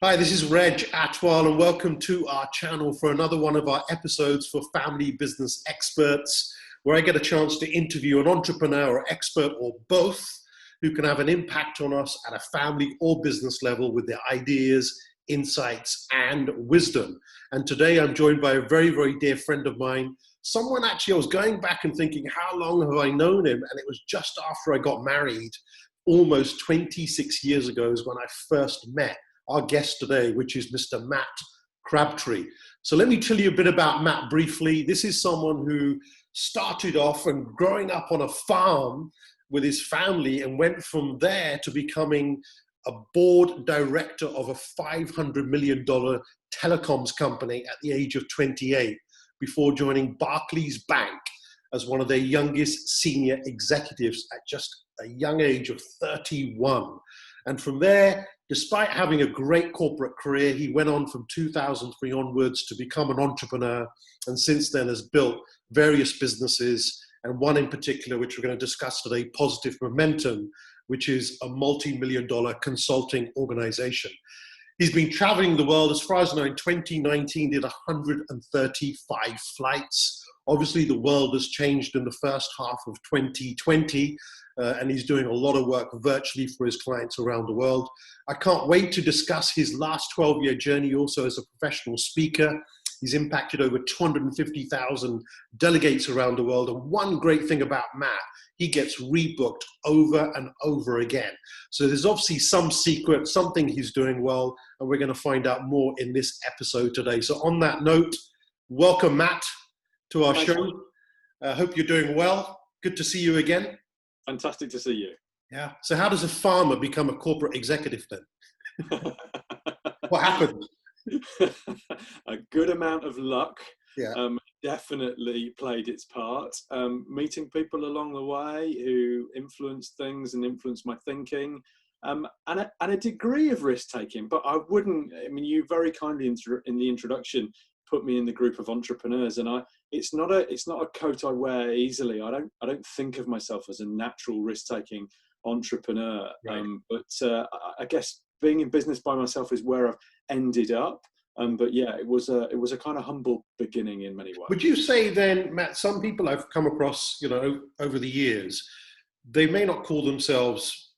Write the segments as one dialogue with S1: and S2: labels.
S1: Hi, this is Reg Athwal, and welcome to our channel for another one of our episodes for family business experts, where I get a chance to interview an entrepreneur or expert or both who can have an impact on us at a family or business level with their ideas, insights, and wisdom. And today I'm joined by a very, very dear friend of mine, someone actually I was going back and thinking, how long have I known him? And it was just after I got married, almost 26 years ago is when I first met our guest today, which is Mr. Matt Crabtree. So let me tell you a bit about Matt briefly. This is someone who started off and growing up on a farm with his family and went from there to becoming a board director of a $500 million telecoms company at the age of 28 before joining Barclays Bank as one of their youngest senior executives at just a young age of 31. And from there, despite having a great corporate career, he went on from 2003 onwards to become an entrepreneur, and since then has built various businesses, and one in particular, which we're going to discuss today, Positive Momentum, which is a multi-million-dollar consulting organization. He's been traveling the world. As far as I know, in 2019, did 135 flights. Obviously, the world has changed in the first half of 2020, and he's doing a lot of work virtually for his clients around the world. I can't wait to discuss his last 12-year journey also as a professional speaker. He's impacted over 250,000 delegates around the world. And one great thing about Matt, he gets rebooked over and over again. So there's obviously some secret, something he's doing well, and we're going to find out more in this episode today. So on that note, welcome, Matt, to our show. Hope you're doing well. Good to see you again.
S2: Fantastic to see you.
S1: Yeah. So how does a farmer become a corporate executive then? What happened?
S2: A good amount of luck.
S1: Yeah.
S2: Definitely played its part. Meeting people along the way who influenced things and influenced my thinking, and a degree of risk taking. But I wouldn't. I mean, you very kindly in the introduction put me in the group of entrepreneurs, and it's not a coat I wear easily. I don't think of myself as a natural risk taking entrepreneur.
S1: Right.
S2: But I guess being in business by myself is where I've ended up. But yeah, it was a kind of humble beginning in many ways.
S1: Would you say then, Matt, some people I've come across, over the years, they may not call themselves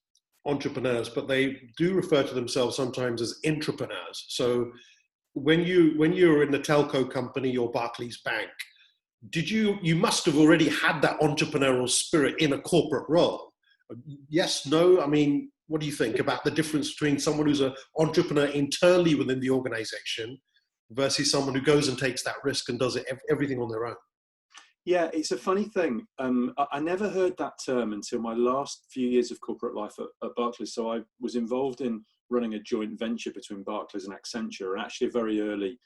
S1: entrepreneurs, but they do refer to themselves sometimes as intrapreneurs. So when you were in the Telco company or Barclays Bank, you must have already had that entrepreneurial spirit in a corporate role? Yes, no? I mean, what do you think about the difference between someone who's an entrepreneur internally within the organization versus someone who goes and takes that risk and does everything on their own?
S2: Yeah, it's a funny thing. I never heard that term until my last few years of corporate life at Barclays. So I was involved in running a joint venture between Barclays and Accenture, and actually a very early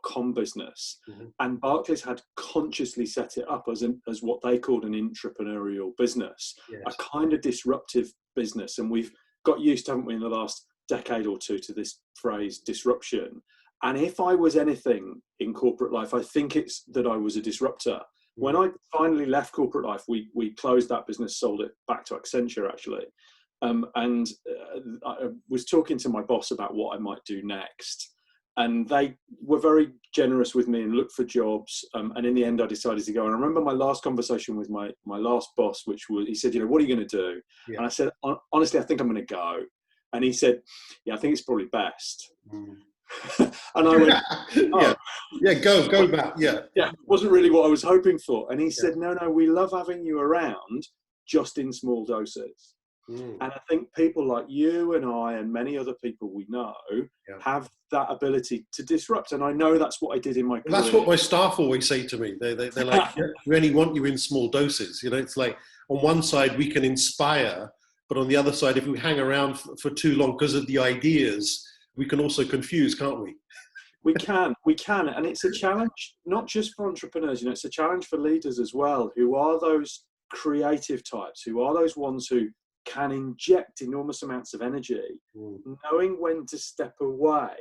S2: .com business. Mm-hmm. And Barclays had consciously set it up as what they called an entrepreneurial business, yes. A kind of disruptive business. And we've got used, haven't we, in the last decade or two to this phrase disruption. And if I was anything in corporate life, I think it's that I was a disruptor. When I finally left corporate life, we closed that business, sold it back to Accenture actually. And I was talking to my boss about what I might do next. And they were very generous with me and looked for jobs. And in the end, I decided to go. And I remember my last conversation with my last boss, which was, he said, what are you going to do? Yeah. And I said, honestly, I think I'm going to go. And he said, yeah, I think it's probably best. And I went, oh.
S1: go back. Yeah.
S2: Yeah, it wasn't really what I was hoping for. And he said, no, we love having you around, just in small doses. And I think people like you and I and many other people we know have that ability to disrupt. And I know that's what I did in my career.
S1: That's what my staff always say to me. They're like, we only want you in small doses. It's like on one side we can inspire, but on the other side, if we hang around for too long because of the ideas, we can also confuse, can't we?
S2: We can. And it's a challenge, not just for entrepreneurs, it's a challenge for leaders as well, who are those creative types, who are those ones who can inject enormous amounts of energy, knowing when to step away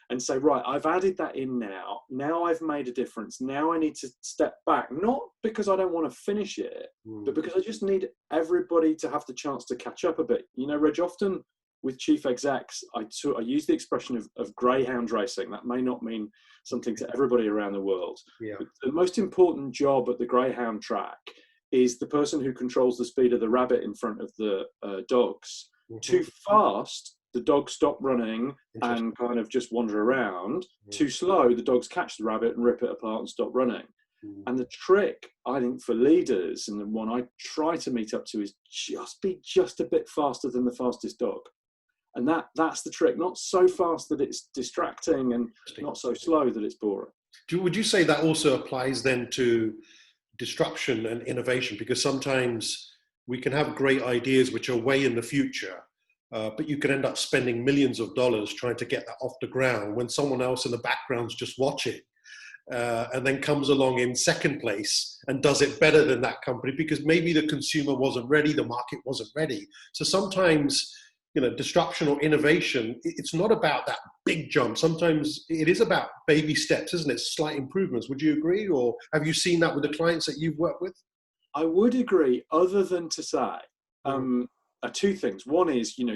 S2: and say, right, I've added that in now I've made a difference, now I need to step back, not because I don't want to finish it, but because I just need everybody to have the chance to catch up a bit. Reg, often with chief execs, I use the expression of greyhound racing. That may not mean something to everybody around the world.
S1: Yeah.
S2: But the most important job at the greyhound track is the person who controls the speed of the rabbit in front of the dogs. Too fast, the dogs stop running and kind of just wander around. Too slow, the dogs catch the rabbit and rip it apart and stop running. And the trick, I think, for leaders, and the one I try to meet up to, is just be just a bit faster than the fastest dog. And that's the trick. Not so fast that it's distracting, and not so slow that it's boring.
S1: Would you say that also applies then to disruption and innovation? Because sometimes we can have great ideas which are way in the future, but you can end up spending millions of dollars trying to get that off the ground when someone else in the background's just watching. And then comes along in second place and does it better than that company because maybe the consumer wasn't ready, the market wasn't ready. So sometimes, disruption or innovation, it's not about that big jump. Sometimes it is about baby steps, isn't it? Slight improvements. Would you agree? Or have you seen that with the clients that you've worked with?
S2: I would agree, other than to say, two things. One is, you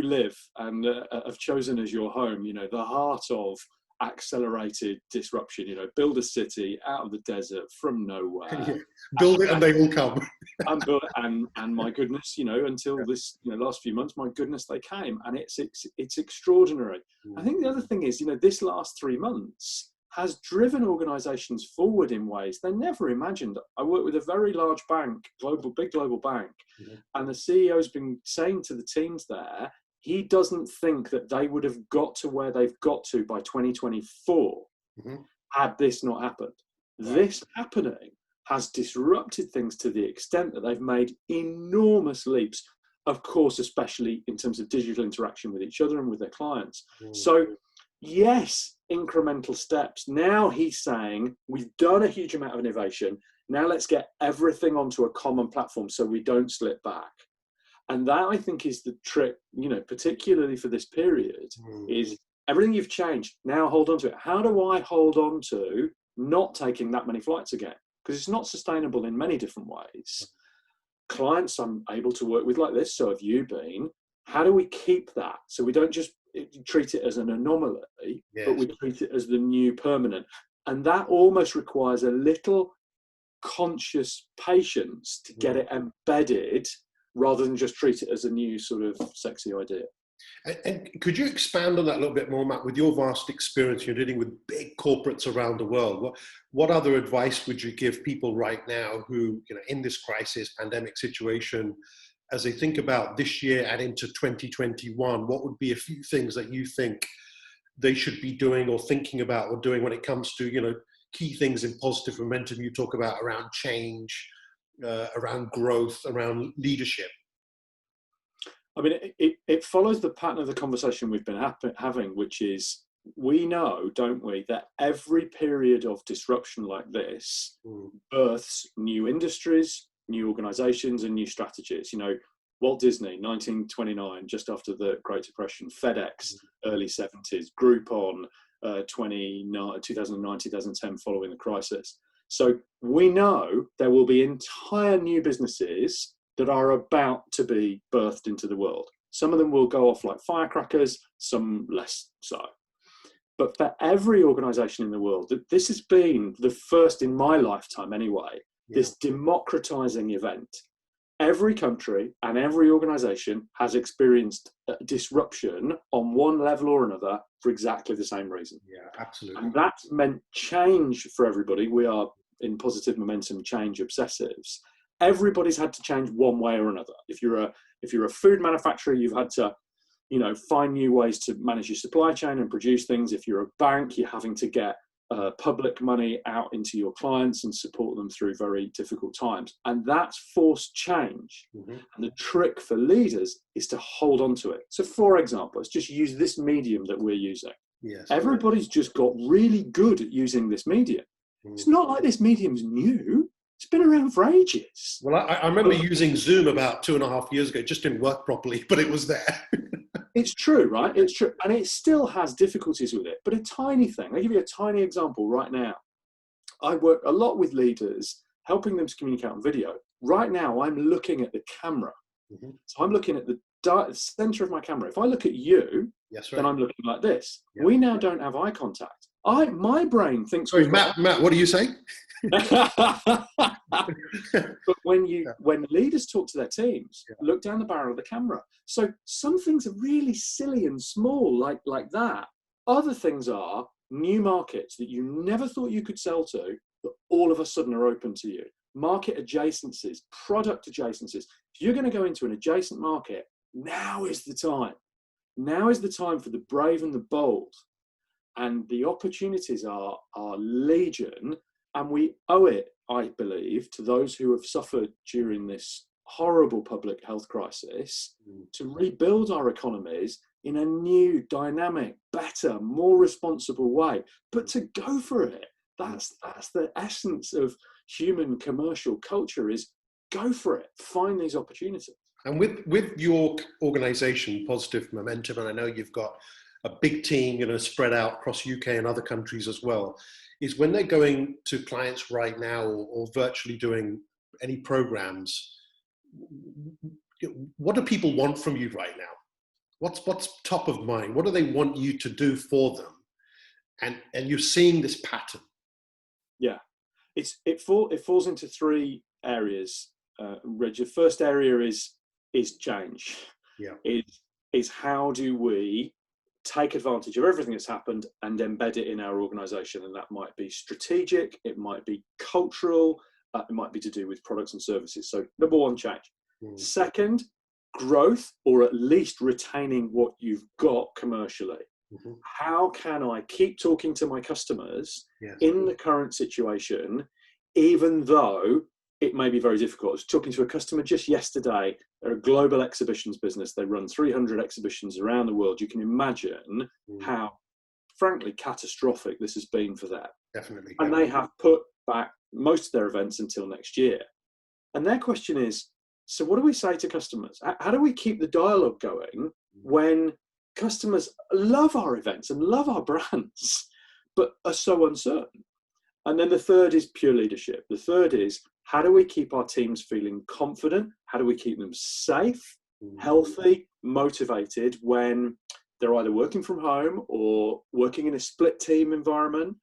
S2: live and have chosen as your home, the heart of accelerated disruption, build a city out of the desert from nowhere.
S1: Build it and they will come.
S2: and my goodness, until this last few months, my goodness, they came, and it's extraordinary. I think the other thing is, this last 3 months has driven organizations forward in ways they never imagined. I work with a very large bank, big global bank, and the CEO's been saying to the teams there, he doesn't think that they would have got to where they've got to by 2024 had this not happened. Right. This happening has disrupted things to the extent that they've made enormous leaps, of course, especially in terms of digital interaction with each other and with their clients. So, yes, incremental steps. Now he's saying, we've done a huge amount of innovation. Now let's get everything onto a common platform so we don't slip back. And that, I think, is the trick, particularly for this period, is everything you've changed, now hold on to it. How do I hold on to not taking that many flights again? Because it's not sustainable in many different ways. Clients I'm able to work with like this, so have you been. How do we keep that? So we don't just treat it as an anomaly, but we treat it as the new permanent. And that almost requires a little conscious patience to get it embedded, rather than just treat it as a new sort of sexy idea.
S1: And could you expand on that a little bit more, Matt? With your vast experience, you're dealing with big corporates around the world. What other advice would you give people right now who, in this crisis, pandemic situation, as they think about this year and into 2021, what would be a few things that you think they should be doing or thinking about or doing when it comes to, key things in positive momentum you talk about around change, around growth, around leadership?
S2: I mean, it follows the pattern of the conversation we've been having, which is, we know, don't we, that every period of disruption like this births new industries, new organizations, and new strategies. Walt Disney, 1929, just after the Great Depression, FedEx, early 70s, Groupon, 2009, 2010, following the crisis. So we know there will be entire new businesses that are about to be birthed into the world. Some of them will go off like firecrackers, some less so. But for every organization in the world, this has been the first in my lifetime anyway, this democratizing event. Every country and every organization has experienced disruption on one level or another for exactly the same reason.
S1: Yeah, absolutely.
S2: And that's meant change for everybody. We are in positive momentum change obsessives. Everybody's had to change one way or another. If you're a food manufacturer, you've had to, find new ways to manage your supply chain and produce things. If you're a bank, you're having to get public money out into your clients and support them through very difficult times. And that's forced change. And the trick for leaders is to hold on to it. So, for example, let's just use this medium that we're using.
S1: Yes.
S2: Everybody's just got really good at using this medium. It's not like this medium's new. It's been around for ages.
S1: Well, I remember using Zoom about 2.5 years ago. It just didn't work properly, but it was there.
S2: It's true, right? It's true. And it still has difficulties with it. But a tiny thing, I'll give you a tiny example right now. I work a lot with leaders, helping them to communicate on video. Right now, I'm looking at the camera. So I'm looking at the center of my camera. If I look at you,
S1: Yes, right.
S2: then I'm looking like this.
S1: Yeah.
S2: We now don't have eye contact. My brain thinks.
S1: Sorry, Matt, what do you say?
S2: But when leaders talk to their teams, look down the barrel of the camera. So some things are really silly and small, like that. Other things are new markets that you never thought you could sell to, that all of a sudden are open to you. Market adjacencies, product adjacencies. If you're going to go into an adjacent market, now is the time. Now is the time for the brave and the bold. And the opportunities are legion. And we owe it, I believe, to those who have suffered during this horrible public health crisis to rebuild our economies in a new, dynamic, better, more responsible way. But to go for it, that's the essence of human commercial culture, is go for it, find these opportunities.
S1: And with your organization, Positive Momentum, and I know you've got a big team, spread out across UK and other countries as well, is when they're going to clients right now or virtually doing any programs, what do people want from you right now? What's top of mind? What do they want you to do for them? And you're seeing this pattern.
S2: Yeah, it falls into three areas. Reg, the first area is change.
S1: Yeah,
S2: is how do we take advantage of everything that's happened and embed it in our organization? And that might be strategic, it might be cultural, it might be to do with products and services. So number one, change. Second, growth, or at least retaining what you've got commercially. How can I keep talking to my customers in the current situation, even though it may be very difficult? I was talking to a customer just yesterday. They're a global exhibitions business. They run 300 exhibitions around the world. You can imagine how, frankly, catastrophic this has been for them.
S1: Definitely.
S2: And they have put back most of their events until next year. And their question is, so what do we say to customers? How do we keep the dialogue going when customers love our events and love our brands, but are so uncertain? And then the third is pure leadership. The third is, how do we keep our teams feeling confident? How do we keep them safe, healthy, motivated when they're either working from home or working in a split team environment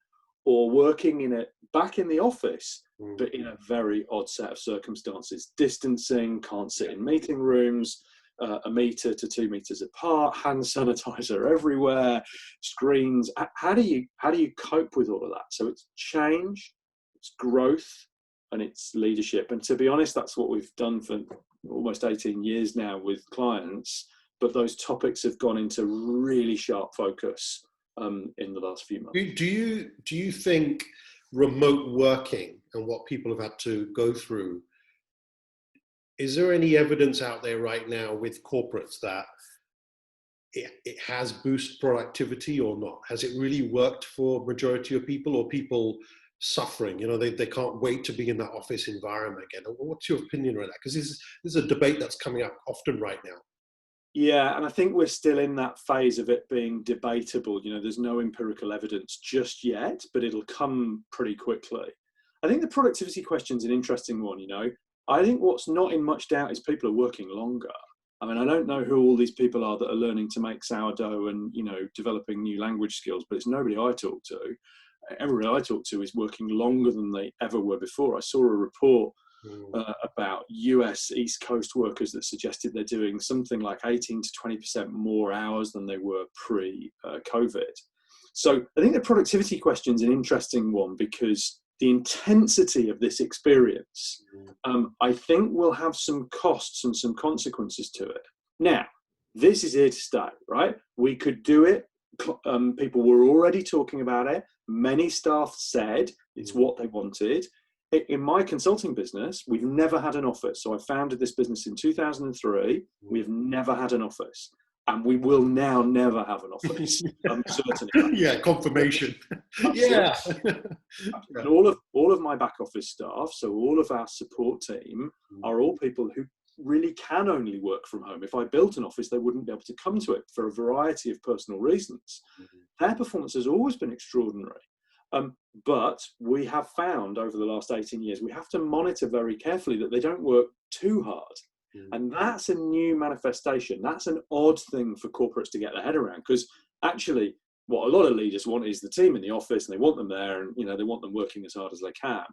S2: or working back in the office, but in a very odd set of circumstances? Distancing, can't sit in meeting rooms, 1 meter to 2 meters apart, hand sanitizer everywhere, screens. How do you cope with all of that? So it's change, it's growth, and it's leadership. And to be honest, that's what we've done for almost 18 years now with clients. But those topics have gone into really sharp focus in the last few months.
S1: Do you think remote working and what people have had to go through, is there any evidence out there right now with corporates that it has boosted productivity or not? Has it really worked for majority of people, or people suffering? They can't wait to be in that office environment again. What's your opinion on that? Because this is a debate that's coming up often right now.
S2: Yeah, and I think we're still in that phase of it being debatable. There's no empirical evidence just yet, but it'll come pretty quickly. I think the productivity question is an interesting one. I think what's not in much doubt is people are working longer. I mean, I don't know who all these people are that are learning to make sourdough and, developing new language skills, but it's nobody I talk to. Everybody I talk to is working longer than they ever were before. I saw a report about US East Coast workers that suggested they're doing something like 18 to 20% more hours than they were pre-COVID. So I think the productivity question is an interesting one, because the intensity of this experience, I think, will have some costs and some consequences to it. Now, this is here to stay, right? We could do it. People were already talking about it. Many staff said it's what they wanted. In my consulting business, we've never had an office. So I founded this business in 2003. We've never had an office. And we will now never have an office. I'm certain of that.
S1: Yeah, confirmation.
S2: Yeah. And all of my back office staff, so all of our support team, are all people who really can only work from home. If I built an office, they wouldn't be able to come to it for a variety of personal reasons. Their performance has always been extraordinary. But we have found over the last 18 years, we have to monitor very carefully that they don't work too hard.
S1: Mm.
S2: And that's a new manifestation. That's an odd thing for corporates to get their head around, because actually what a lot of leaders want is the team in the office, and they want them there, and they want them working as hard as they can.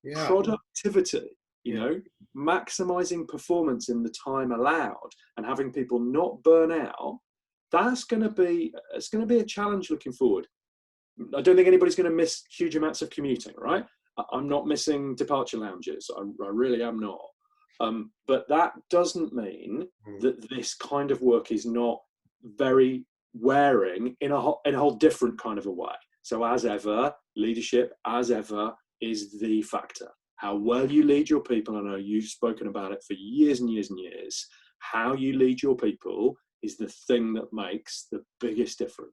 S1: Yeah.
S2: Productivity,
S1: Yeah.
S2: maximizing performance in the time allowed and having people not burn out, it's going to be a challenge looking forward. I don't think anybody's going to miss huge amounts of commuting, right? I'm not missing departure lounges. I really am not. But that doesn't mean that this kind of work is not very wearing in a whole different kind of a way. So as ever, leadership, as ever, is the factor. How well you lead your people, I know you've spoken about it for years and years and years, how you lead your people is the thing that makes the biggest difference.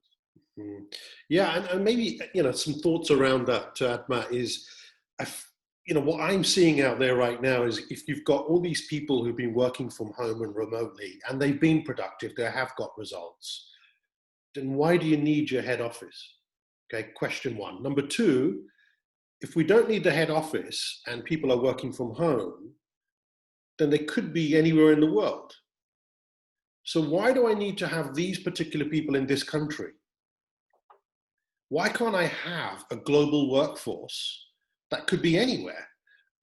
S1: Yeah, and maybe, some thoughts around that, Matt, is, what I'm seeing out there right now is if you've got all these people who've been working from home and remotely, and they've been productive, they have got results, then why do you need your head office? Okay, question one. Number two, if we don't need the head office and people are working from home, then they could be anywhere in the world. So why do I need to have these particular people in this country? Why can't I have a global workforce that could be anywhere?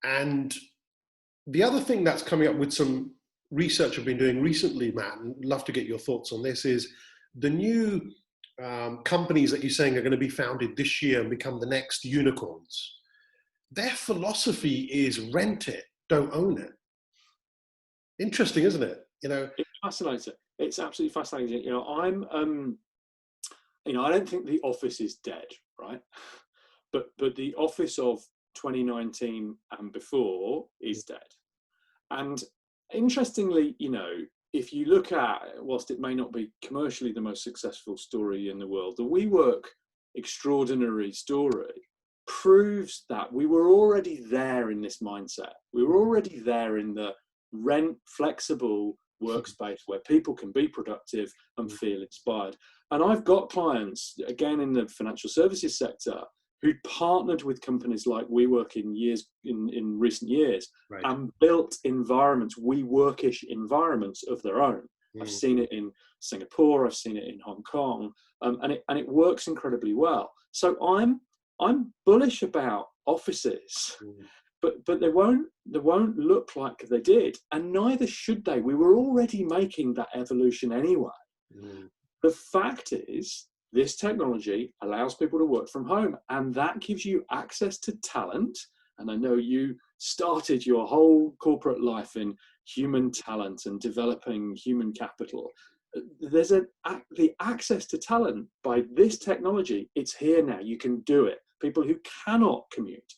S1: And the other thing that's coming up with some research I've been doing recently, Matt, and I'd love to get your thoughts on this, is the new companies that you're saying are going to be founded this year and become the next unicorns. Their philosophy is rent it, don't own it. Interesting, isn't it?
S2: It's fascinating. It's absolutely fascinating. I don't think the office is dead, right? But the office of 2019 and before is dead. And interestingly, if you look at, whilst it may not be commercially the most successful story in the world, the WeWork extraordinary story proves that we were already there in this mindset. We were already there in the rent flexible workspace where people can be productive and feel inspired. And I've got clients, again, in the financial services sector, who partnered with companies like WeWork in recent years, right, and built environments, WeWorkish environments of their own. I've seen it in Singapore, I've seen it in Hong Kong, and it works incredibly well. So I'm bullish about offices, but they won't look like they did, and neither should they. We were already making that evolution anyway. The fact is, this technology allows people to work from home, and that gives you access to talent. And I know you started your whole corporate life in human talent and developing human capital. There's the access to talent by this technology. It's here now. You can do it. People who cannot commute,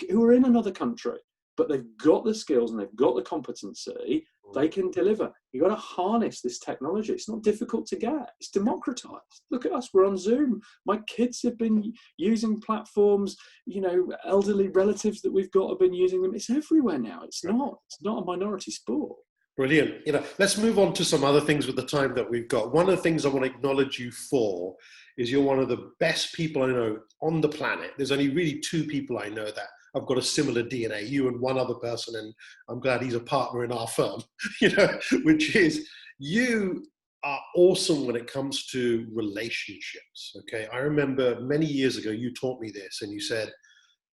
S2: who are in another country, but they've got the skills and they've got the competency, they can deliver. You've got to harness this technology. It's not difficult to get. It's democratized. Look at us. We're on Zoom. My kids have been using platforms. Elderly relatives that we've got have been using them. It's everywhere now. It's not a minority sport.
S1: Brilliant. Let's move on to some other things with the time that we've got. One of the things I want to acknowledge you for is you're one of the best people I know on the planet. There's only really two people I know that I've got a similar DNA, you and one other person, and I'm glad he's a partner in our firm, which is you are awesome when it comes to relationships, okay? I remember many years ago, you taught me this and you said,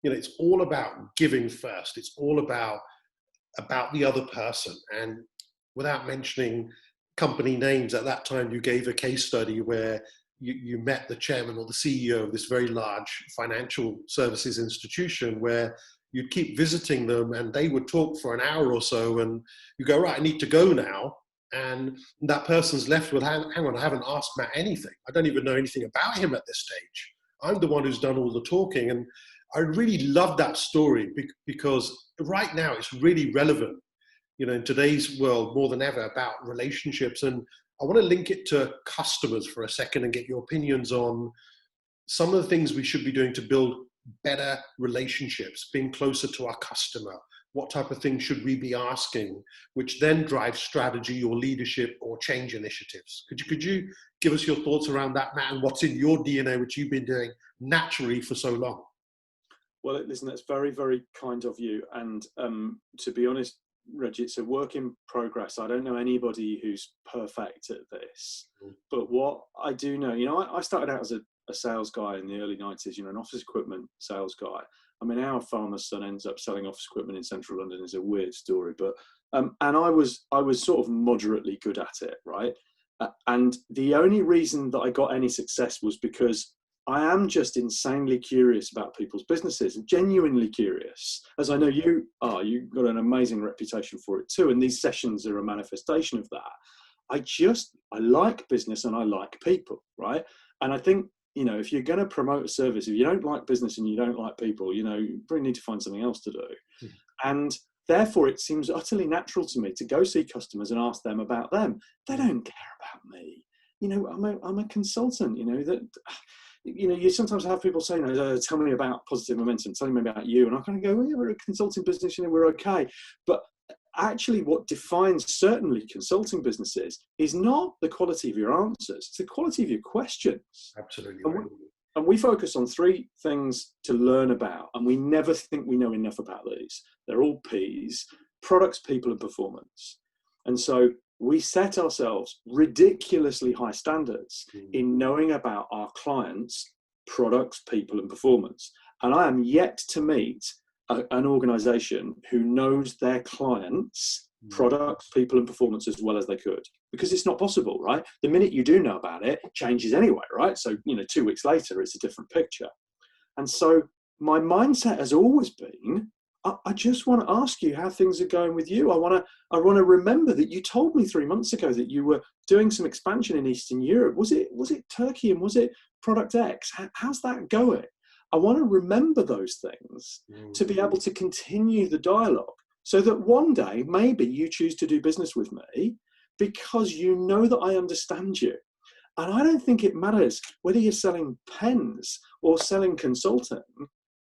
S1: it's all about giving first. It's all about the other person. And without mentioning company names, at that time, you gave a case study where you met the chairman or the CEO of this very large financial services institution, where you'd keep visiting them and they would talk for an hour or so and you go, right, I need to go now. And that person's left with, hang on, I haven't asked Matt anything. I don't even know anything about him at this stage. I'm the one who's done all the talking. And I really love that story because right now it's really relevant, in today's world more than ever, about relationships. And I want to link it to customers for a second and get your opinions on some of the things we should be doing to build better relationships, being closer to our customer. What type of things should we be asking, which then drives strategy or leadership or change initiatives? Could you give us your thoughts around that, Matt, and what's in your DNA, which you've been doing naturally for so long?
S2: Well, listen, that's very, very kind of you. And to be honest, Reg, it's a work in progress. I don't know anybody who's perfect at this, but what I do know, I started out as a sales guy in the early 90s, an office equipment sales guy. I mean, our farmer's son ends up selling office equipment in central London is a weird story, but and I was sort of moderately good at it, right? And the only reason that I got any success was because I am just insanely curious about people's businesses, genuinely curious, as I know you are. You've got an amazing reputation for it too, and these sessions are a manifestation of that. I like business and I like people, right? And I think, if you're going to promote a service, if you don't like business and you don't like people, you probably need to find something else to do. And therefore, it seems utterly natural to me to go see customers and ask them about them. They don't care about me. I'm a consultant, you sometimes have people say, tell me about positive momentum, tell me about you. And I kind of go, well, yeah, we're a consulting business, we're okay. But actually what defines certainly consulting businesses is not the quality of your answers, it's the quality of your questions.
S1: Absolutely.
S2: And we focus on three things to learn about, and we never think we know enough about these. They're all P's: products, people, and performance. And so we set ourselves ridiculously high standards in knowing about our clients' products, people, and performance. And I am yet to meet an organization who knows their clients' products, people, and performance as well as they could, because it's not possible, right? The minute you do know about it, it changes anyway, right? So, 2 weeks later, it's a different picture. And so my mindset has always been, I just want to ask you how things are going with you. I want to remember that you told me 3 months ago that you were doing some expansion in Eastern Europe. Was it Turkey, and was it product X? How's that going? I want to remember those things to be able to continue the dialogue, so that one day maybe you choose to do business with me because you know that I understand you. And I don't think it matters whether you're selling pens or selling consulting.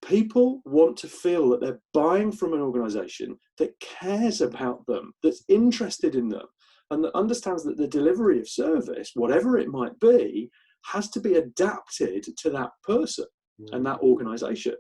S2: People want to feel that they're buying from an organization that cares about them, that's interested in them, and that understands that the delivery of service, whatever it might be, has to be adapted to that person and that organization.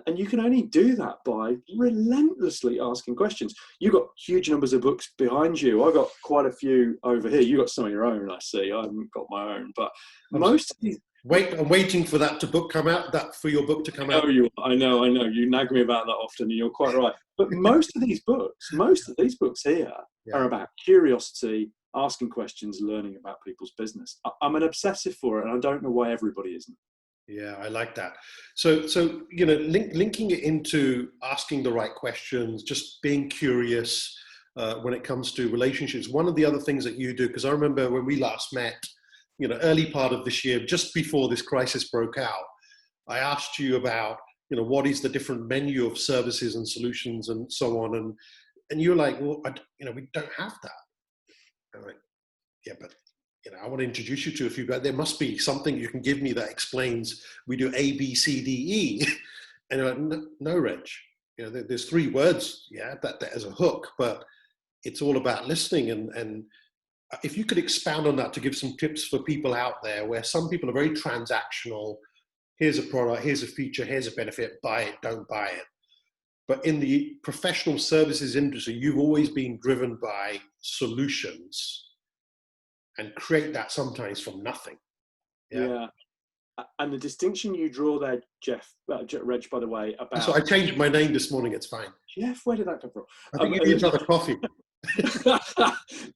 S2: And you can only do that by relentlessly asking questions. You've got huge numbers of books behind you. I've got quite a few over here. You've got some of your own, I see. I haven't got my own. But most of these...
S1: I'm waiting for that book come out. For your book to come out.
S2: I know. You nag me about that often, and you're quite right. But most of these books here are about curiosity, asking questions, learning about people's business. I'm an obsessive for it, and I don't know why everybody isn't.
S1: Yeah, I like that. So linking it into asking the right questions, just being curious when it comes to relationships. One of the other things that you do, because I remember when we last met, early part of this year, just before this crisis broke out, I asked you about, what is the different menu of services and solutions and so on. And you were like, well, we don't have that. I'm like, yeah, but I want to introduce you to a few, but there must be something you can give me that explains we do A, B, C, D, E. And you're like, no, Reg, there's 3 words, that as a hook, but it's all about listening. And if you could expound on that to give some tips for people out there, where some people are very transactional. Here's a product, here's a feature, here's a benefit, buy it, don't buy it. But in the professional services industry, you've always been driven by solutions, and create that sometimes from nothing.
S2: Yeah. And the distinction you draw there, Reg, by the way, about...
S1: So I changed my name this morning, it's fine.
S2: Jeff, where did that come from?
S1: I think you need another coffee.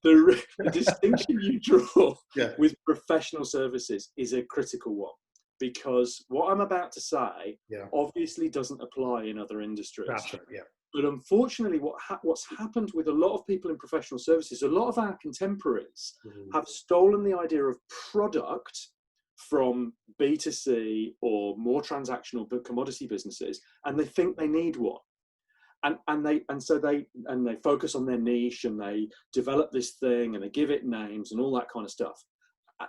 S2: the distinction you draw with professional services is a critical one, because what I'm about to say obviously doesn't apply in other industries.
S1: That's right, yeah.
S2: But unfortunately, what's happened with a lot of people in professional services, a lot of our contemporaries have stolen the idea of product from B2C or more transactional but commodity businesses, and they think they need one. And so they focus on their niche, and they develop this thing, and they give it names and all that kind of stuff.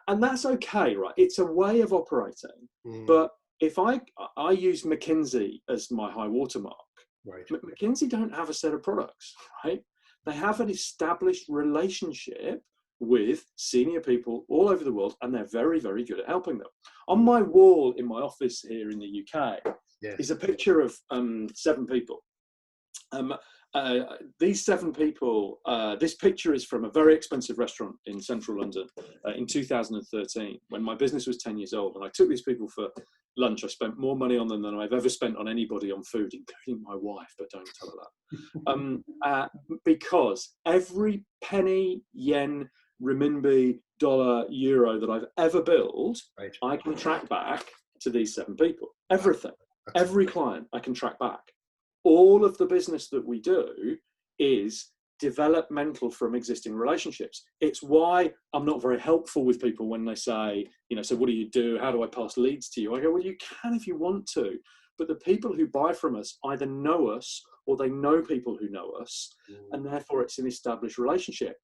S2: And that's okay, right? It's a way of operating. But if I use McKinsey as my high watermark, right. McKinsey don't have a set of products, right? They have an established relationship with senior people all over the world, and they're very, very good at helping them. On my wall in my office here in the UK is a picture of 7 people. these 7 people, this picture is from a very expensive restaurant in central London in 2013, when my business was 10 years old. And I took these people for lunch. I spent more money on them than I've ever spent on anybody on food, including my wife, but don't tell her that. Because every penny, yen, renminbi, dollar, euro that I've ever billed, right, I can track back to these 7 people. Everything, every client I can track back. All of the business that we do is developmental from existing relationships. It's why I'm not very helpful with people when they say, so what do you do? How do I pass leads to you? I go, well, you can if you want to, but the people who buy from us either know us or they know people who know us, and therefore it's an established relationship.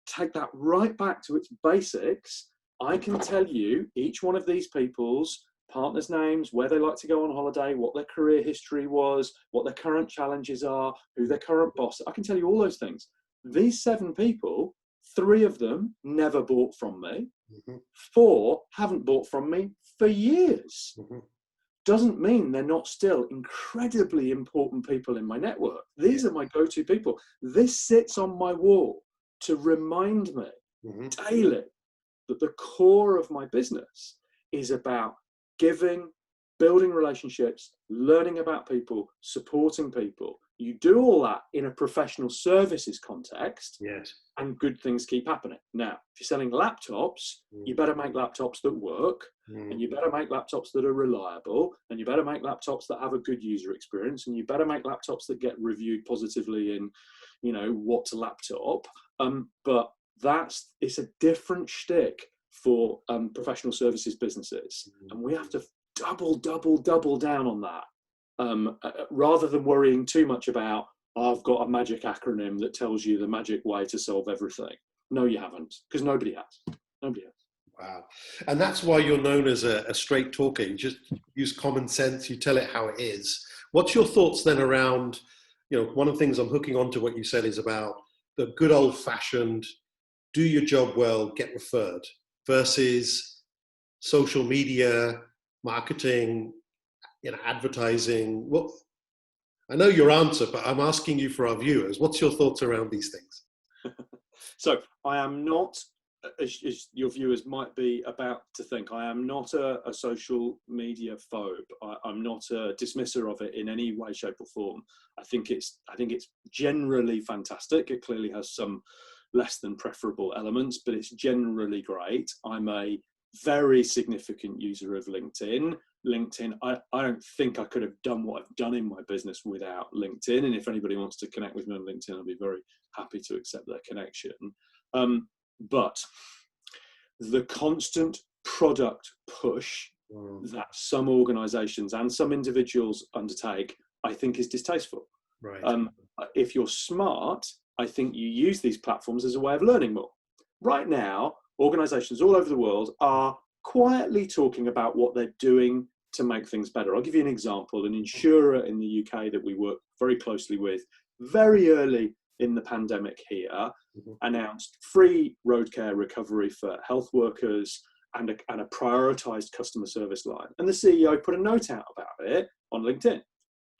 S2: Take that right back to its basics. I can tell you each one of these people's partners' names, where they like to go on holiday, what their career history was, what their current challenges are, who their current boss. I can tell you all those things. These 7 people, 3 of them never bought from me. 4 haven't bought from me for years. Doesn't mean they're not still incredibly important people in my network. These are my go-to people. This sits on my wall to remind me daily that the core of my business is about giving, building relationships, learning about people, supporting people. You do all that in a professional services context,
S1: yes,
S2: and good things keep happening. Now, if you're selling laptops, you better make laptops that work, and you better make laptops that are reliable, and you better make laptops that have a good user experience, and you better make laptops that get reviewed positively in, what's a laptop. But it's a different shtick for professional services businesses, and we have to double down on that, rather than worrying too much about, I've got a magic acronym that tells you the magic way to solve everything. No, you haven't, because nobody has.
S1: Wow. And that's why you're known as a straight talker. You just use common sense, you tell it how it is. What's your thoughts then around, one of the things I'm hooking onto what you said is about the good old fashioned, do your job well, get referred, versus social media, marketing, advertising. Well, I know your answer, but I'm asking you for our viewers. What's your thoughts around these things?
S2: So I am not, as your viewers might be about to think, I am not a social media phobe. I'm not a dismisser of it in any way, shape or form. I think it's generally fantastic. It clearly has some less than preferable elements, but it's generally great. I'm a very significant user of LinkedIn. I don't think I could have done what I've done in my business without LinkedIn. And if anybody wants to connect with me on LinkedIn, I'll be very happy to accept their connection. But the constant product push that some organizations and some individuals undertake, I think is distasteful.
S1: Right.
S2: If you're smart, I think you use these platforms as a way of learning more. Right now, organizations all over the world are quietly talking about what they're doing to make things better. I'll give you an example. An insurer in the UK that we work very closely with, very early in the pandemic here, announced free road care recovery for health workers and a prioritized customer service line. And the CEO put a note out about it on LinkedIn.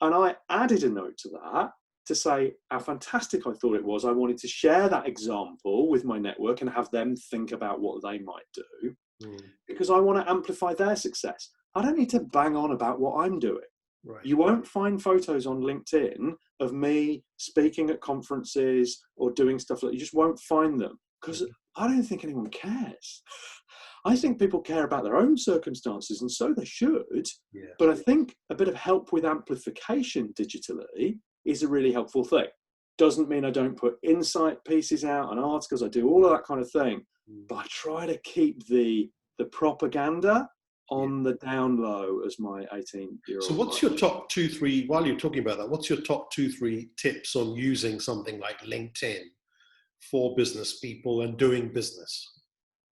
S2: And I added a note to that to say how fantastic I thought it was. I wanted to share that example with my network and have them think about what they might do, because I want to amplify their success. I don't need to bang on about what I'm doing. Right. You won't find photos on LinkedIn of me speaking at conferences or doing stuff like that. You just won't find them, because I don't think anyone cares. I think people care about their own circumstances, and so they should. Yeah. But I think a bit of help with amplification digitally is a really helpful thing. Doesn't mean I don't put insight pieces out and articles. I do all of that kind of thing, but I try to keep the propaganda on the down low, as my 18-year-old.
S1: So what's your top 2-3, while you're talking about that, what's your top 2-3 tips on using something like LinkedIn for business people and doing business?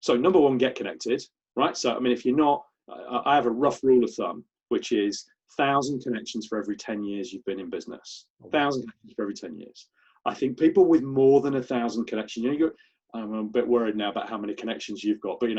S2: So number one, get connected, right? So, I mean, if you're not, I have a rough rule of thumb, which is 1,000 connections for every 10 years you've been in business. 1,000 connections for every 10 years. I think people with more than 1,000 connections, I'm a bit worried now about how many connections you've got, but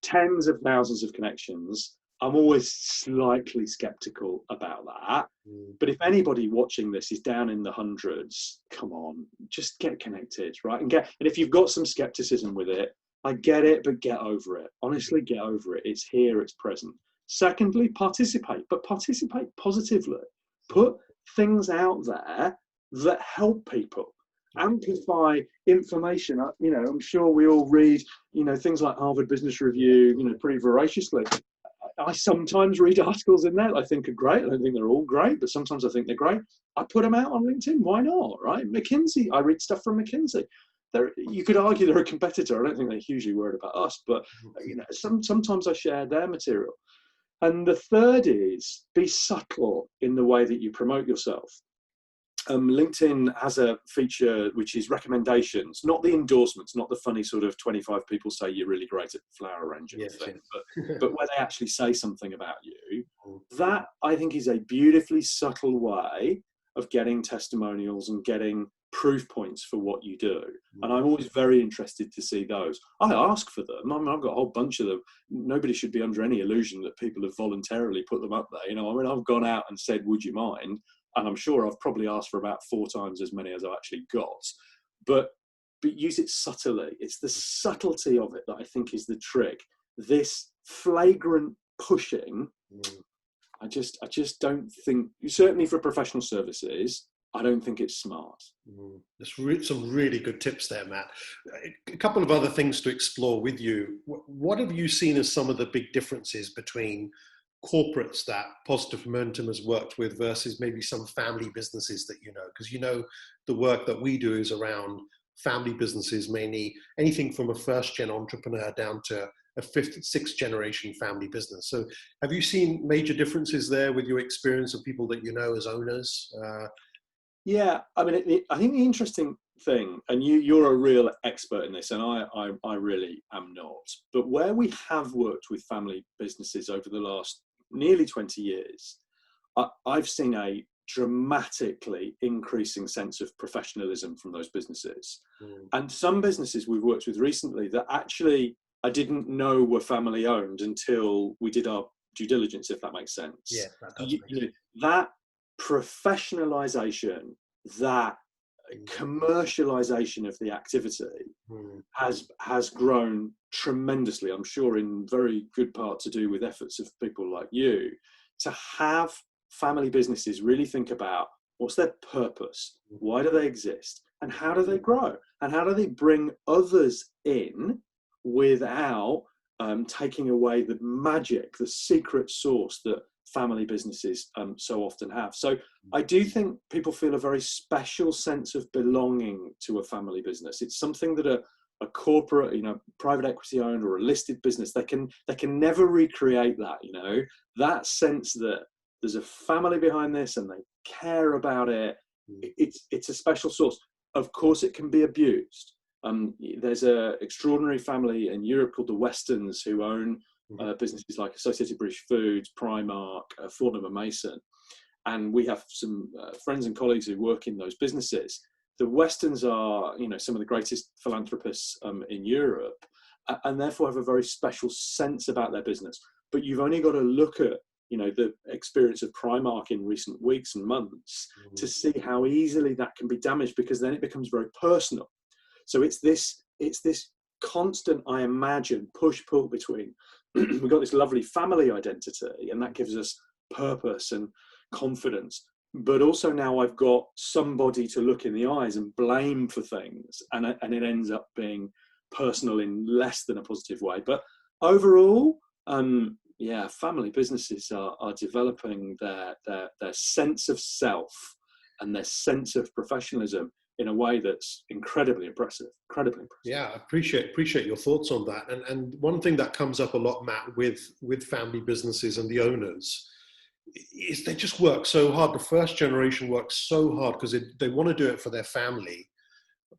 S2: tens of thousands of connections I'm always slightly skeptical about that.
S1: Mm.
S2: But if anybody watching this is down in the hundreds, come on, just get connected, right? And if you've got some skepticism with it, I get it, but get over it. Honestly, get over it. It's here, it's present. Secondly, participate, but participate positively. Put things out there that help people. Amplify information. I'm sure we all read, things like Harvard Business Review, pretty voraciously. I sometimes read articles in there I think are great. I don't think they're all great, but sometimes I think they're great. I put them out on LinkedIn. Why not, right? McKinsey, I read stuff from McKinsey. You could argue they're a competitor. I don't think they're hugely worried about us, but sometimes I share their material. And the third is be subtle in the way that you promote yourself. LinkedIn has a feature which is recommendations, not the endorsements, not the funny sort of 25 people say you're really great at flower arranging thing, but where they actually say something about you. That, I think, is a beautifully subtle way of getting testimonials and getting proof points for what you do. And I'm always very interested to see those. I ask for them. I've got a whole bunch of them. Nobody should be under any illusion that people have voluntarily put them up there. I've gone out and said, would you mind? And I'm sure I've probably asked for about 4 times as many as I've actually got. But use it subtly. It's the subtlety of it that I think is the trick. This flagrant pushing, I just don't think, certainly for professional services, I don't think it's smart.
S1: There's some really good tips there, Matt. A couple of other things to explore with you. What have you seen as some of the big differences between corporates that Positive Momentum has worked with versus maybe some family businesses that because the work that we do is around family businesses, mainly anything from a first-gen entrepreneur down to a 5th, 6th generation family business. So have you seen major differences there with your experience of people that as owners?
S2: Yeah, I mean, I think the interesting thing, and you're a real expert in this, and I really am not, but where we have worked with family businesses over the last nearly 20 years, I've seen a dramatically increasing sense of professionalism from those businesses. And some businesses we've worked with recently that actually I didn't know were family owned until we did our due diligence, if that makes sense.
S1: Yeah, that does make sense.
S2: That professionalization, that commercialization of the activity has grown tremendously. I'm sure in very good part to do with efforts of people like you to have family businesses really think about what's their purpose, why do they exist, and how do they grow, and how do they bring others in without taking away the magic, the secret sauce that family businesses so often have. So I do think people feel a very special sense of belonging to a family business. It's something that a corporate, private equity owned or a listed business, they can never recreate that, that sense that there's a family behind this and they care about it. It's a special source. Of course, it can be abused. There's an extraordinary family in Europe called the Westons who own businesses like Associated British Foods, Primark, Fortnum and Mason. And we have some friends and colleagues who work in those businesses. The Westons are, some of the greatest philanthropists in Europe, and therefore have a very special sense about their business. But you've only got to look at, the experience of Primark in recent weeks and months to see how easily that can be damaged, because then it becomes very personal. So it's this constant, I imagine, push-pull between, we've got this lovely family identity, and that gives us purpose and confidence. But also now I've got somebody to look in the eyes and blame for things, and it ends up being personal in less than a positive way. But overall, family businesses are developing their sense of self and their sense of professionalism in a way that's incredibly impressive. Yeah,
S1: I appreciate your thoughts on that. And one thing that comes up a lot, Matt, with family businesses and the owners is they just work so hard. The first generation works so hard because they want to do it for their family,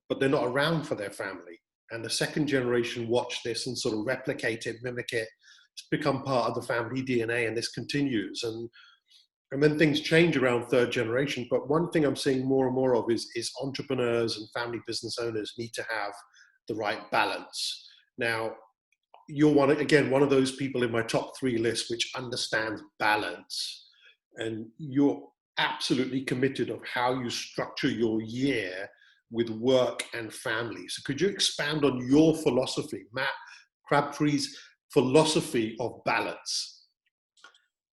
S1: but they're not around for their family. And the second generation watch this and sort of replicate it, mimic it. It's become part of the family DNA, and this continues. And then things change around third generation. But one thing I'm seeing more and more of is entrepreneurs and family business owners need to have the right balance. Now, you're one of those people in my top 3 list which understands balance, and you're absolutely committed of how you structure your year with work and family. So could you expand on your philosophy, Matt Crabtree's philosophy of balance?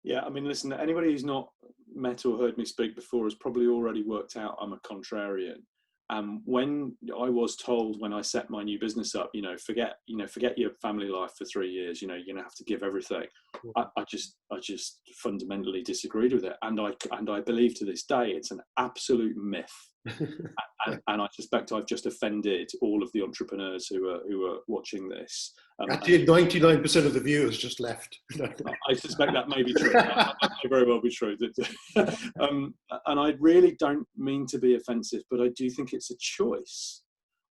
S2: Yeah, I mean, listen, anybody who's not met or heard me speak before has probably already worked out I'm a contrarian. When I was told when I set my new business up, forget your family life for 3 years, you're going to have to give everything. I just fundamentally disagreed with it. And I believe to this day, it's an absolute myth. and I suspect I've just offended all of the entrepreneurs who are watching this.
S1: Actually, 99% of the viewers just left.
S2: I suspect that may be true. That may very well be true. And I really don't mean to be offensive, but I do think it's a choice.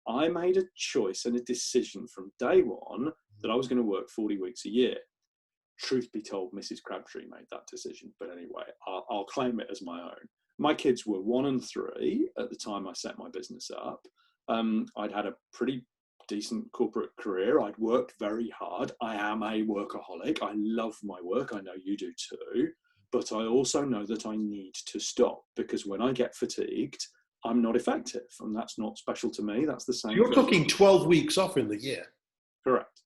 S2: I made a choice and a decision from day one that I was going to work 40 weeks a year. Truth be told, Mrs. Crabtree made that decision. But anyway, I'll claim it as my own. My kids were 1 and 3 at the time I set my business up. I'd had a pretty decent corporate career. I'd worked very hard. I am a workaholic. I love my work. I know you do too. But I also know that I need to stop, because when I get fatigued, I'm not effective. And that's not special to me. That's the same.
S1: You're talking 12 weeks off in the year.
S2: Correct.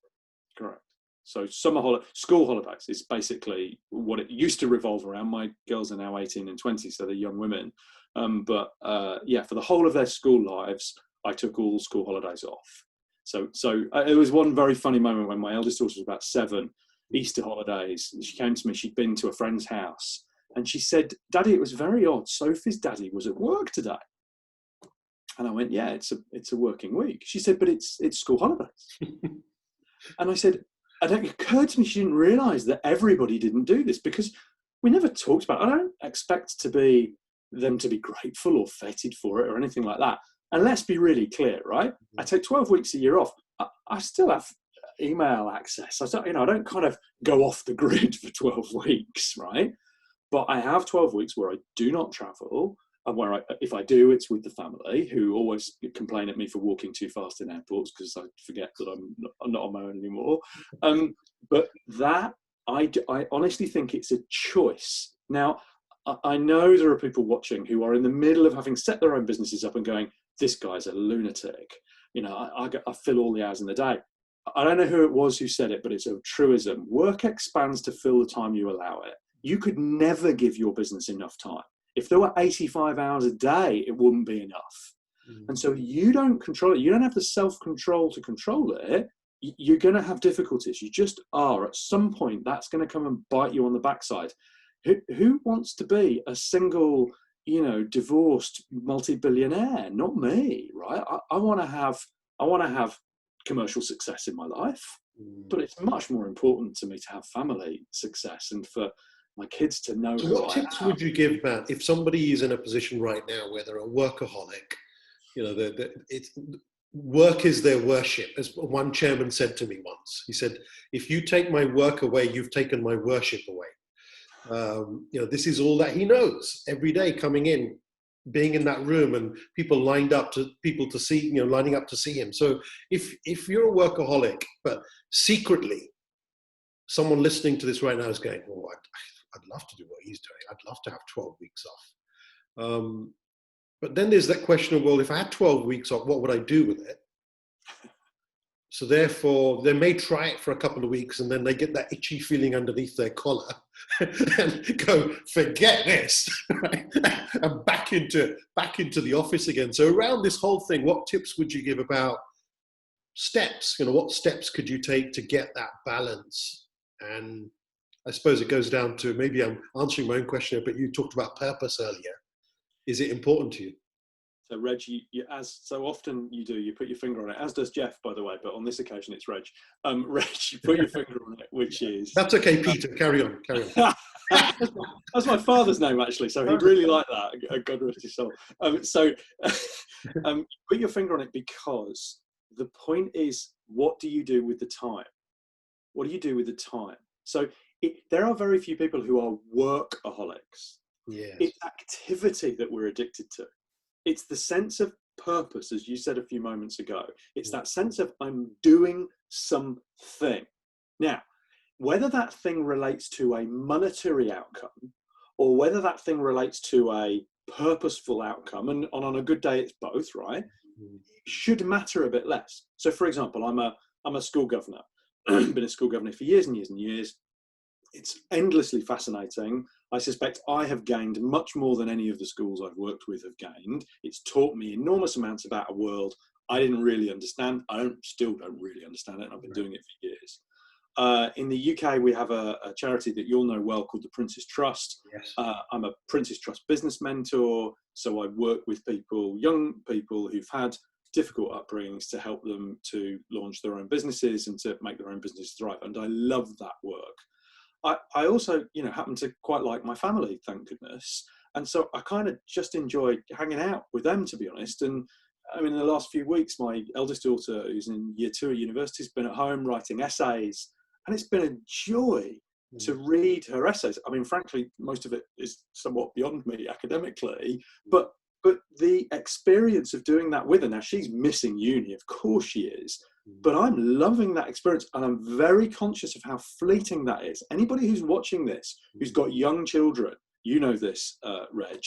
S2: So school holidays is basically what it used to revolve around. My girls are now 18 and 20, so they're young women. But for the whole of their school lives, I took all school holidays off. So it was one very funny moment when my eldest daughter was about 7, Easter holidays. She came to me, she'd been to a friend's house, and she said, "Daddy, it was very odd. Sophie's daddy was at work today." And I went, "Yeah, it's a working week." She said, "But it's school holidays." And I said, and it occurred to me she didn't realise that everybody didn't do this, because we never talked about it. I don't expect them to be grateful or feted for it or anything like that. And let's be really clear, right? I take 12 weeks a year off. I still have email access. I don't kind of go off the grid for 12 weeks, right? But I have 12 weeks where I do not travel, and where if I do, it's with the family, who always complain at me for walking too fast in airports because I forget that I'm not on my own anymore. But that, I honestly think it's a choice. Now, I know there are people watching who are in the middle of having set their own businesses up and going, "This guy's a lunatic. I fill all the hours in the day." I don't know who it was who said it, but it's a truism. Work expands to fill the time you allow it. You could never give your business enough time. If there were 85 hours a day, it wouldn't be enough. And so you don't control it. You don't have the self-control to control it. You're going to have difficulties. You just are. At some point, that's going to come and bite you on the backside. Who wants to be a single, divorced multi-billionaire? Not me, right? I want to have commercial success in my life, but it's much more important to me to have family success and for my kids to know.
S1: So what tips would you give, Matt, if somebody is in a position right now where they're a workaholic? Work is their worship, as one chairman said to me once. He said, "If you take my work away, you've taken my worship away." This is all that he knows every day, coming in, being in that room, and people lining up to see him. So if you're a workaholic, but secretly, someone listening to this right now is going, "Oh, I'd love to do what he's doing. I'd love to have 12 weeks off." But then there's that question of, well, if I had 12 weeks off, what would I do with it? So therefore, they may try it for a couple of weeks, and then they get that itchy feeling underneath their collar and go, "Forget this," right? And back into the office again. So around this whole thing, what tips would you give about steps? What steps could you take to get that balance? And I suppose it goes down to, maybe I'm answering my own question, but you talked about purpose earlier. Is it important to you?
S2: So Reg, you as so often you do, you put your finger on it, as does Jeff, by the way, but on this occasion it's Reg. Reg, you put your finger on it, which is...
S1: That's okay, Peter, carry on.
S2: That's my father's name, actually, so he'd really like that. God rest his soul. Put your finger on it, because the point is, what do you do with the time? What do you do with the time? So there are very few people who are workaholics.
S1: Yes.
S2: It's activity that we're addicted to. It's the sense of purpose, as you said a few moments ago. It's that sense of, I'm doing something. Now, whether that thing relates to a monetary outcome or whether that thing relates to a purposeful outcome, and on a good day it's both, right, should matter a bit less. So, for example, I'm a school governor, been a school governor for years and years and years. It's endlessly fascinating. I suspect I have gained much more than any of the schools I've worked with have gained. It's taught me enormous amounts about a world I didn't really understand. Still don't really understand it, and I've been doing it for years. In the UK, we have a charity that you'll know well called the Prince's Trust.
S1: Yes.
S2: I'm a Prince's Trust business mentor, so I work with people, young people who've had difficult upbringings, to help them to launch their own businesses and to make their own business thrive. And I love that work. I also, happen to quite like my family, thank goodness. And so I kind of just enjoy hanging out with them, to be honest. And I mean, in the last few weeks, my eldest daughter, who's in year 2 at university, has been at home writing essays. And it's been a joy to read her essays. I mean, frankly, most of it is somewhat beyond me academically, but the experience of doing that with her, now she's missing uni, of course she is, but I'm loving that experience, and I'm very conscious of how fleeting that is. Anybody who's watching this, who's got young children, you know this, Reg,